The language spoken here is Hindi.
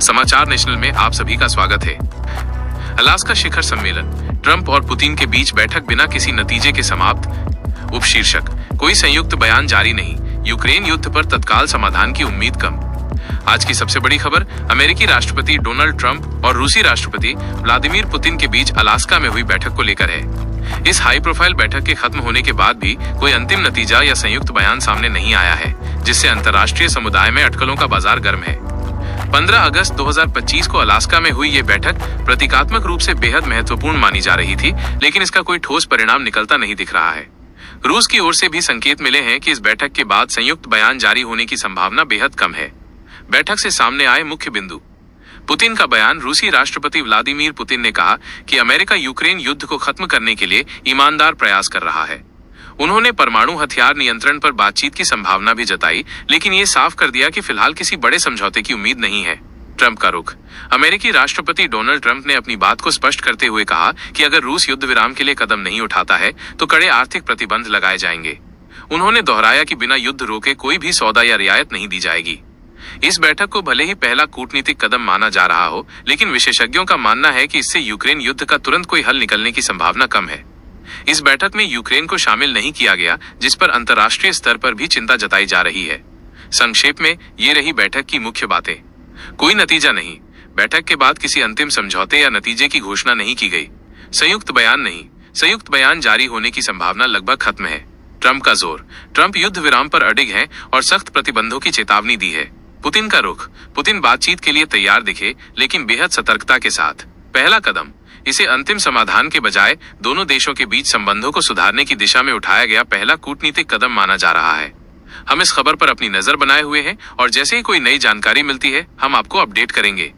समाचार नेशनल में आप सभी का स्वागत है। अलास्का शिखर सम्मेलन, ट्रंप और पुतिन के बीच बैठक बिना किसी नतीजे के समाप्त। उपशीर्षक, कोई संयुक्त बयान जारी नहीं, यूक्रेन युद्ध पर तत्काल समाधान की उम्मीद कम। आज की सबसे बड़ी खबर अमेरिकी राष्ट्रपति डोनाल्ड ट्रंप और रूसी राष्ट्रपति व्लादिमीर पुतिन के बीच अलास्का में हुई बैठक को लेकर है। इस हाई प्रोफाइल बैठक के खत्म होने के बाद भी कोई अंतिम नतीजा या संयुक्त बयान सामने नहीं आया है, जिससे अंतर्राष्ट्रीय समुदाय में अटकलों का बाजार गर्म है। 15 अगस्त 2025 को अलास्का में हुई ये बैठक प्रतीकात्मक रूप से बेहद महत्वपूर्ण मानी जा रही थी, लेकिन इसका कोई ठोस परिणाम निकलता नहीं दिख रहा है। रूस की ओर से भी संकेत मिले हैं कि इस बैठक के बाद संयुक्त बयान जारी होने की संभावना बेहद कम है। बैठक से सामने आए मुख्य बिंदु। पुतिन का बयान। रूसी राष्ट्रपति व्लादिमीर पुतिन ने कहा कि अमेरिका यूक्रेन युद्ध को खत्म करने के लिए ईमानदार प्रयास कर रहा है। उन्होंने परमाणु हथियार नियंत्रण पर बातचीत की संभावना भी जताई, लेकिन ये साफ कर दिया कि फिलहाल किसी बड़े समझौते की उम्मीद नहीं है। ट्रंप का रुख। अमेरिकी राष्ट्रपति डोनाल्ड ट्रंप ने अपनी बात को स्पष्ट करते हुए कहा कि अगर रूस युद्ध विराम के लिए कदम नहीं उठाता है तो कड़े आर्थिक प्रतिबंध लगाए जाएंगे। उन्होंने दोहराया कि बिना युद्ध रोके कोई भी सौदा या रियायत नहीं दी जाएगी। इस बैठक को भले ही पहला कूटनीतिक कदम माना जा रहा हो, लेकिन विशेषज्ञों का मानना है कि इससे यूक्रेन युद्ध का तुरंत कोई हल निकलने की संभावना कम है। इस बैठक में यूक्रेन को शामिल नहीं किया गया, जिस पर अंतर्राष्ट्रीय स्तर पर भी चिंता जताई जा रही है। संक्षेप में ये रही बैठक की मुख्य बातें। कोई नतीजा नहीं। बैठक के बाद किसी अंतिम समझौते या नतीजे की घोषणा नहीं की गई। संयुक्त बयान नहीं। संयुक्त बयान जारी होने की संभावना लगभग खत्म है। ट्रंप का जोर। ट्रंप युद्ध विराम पर अडिग हैं और सख्त प्रतिबंधों की चेतावनी दी है। पुतिन का रुख। पुतिन बातचीत के लिए तैयार दिखे, लेकिन बेहद सतर्कता के साथ। पहला कदम। इसे अंतिम समाधान के बजाय दोनों देशों के बीच संबंधों को सुधारने की दिशा में उठाया गया पहला कूटनीतिक कदम माना जा रहा है। हम इस खबर पर अपनी नजर बनाए हुए हैं और जैसे ही कोई नई जानकारी मिलती है हम आपको अपडेट करेंगे।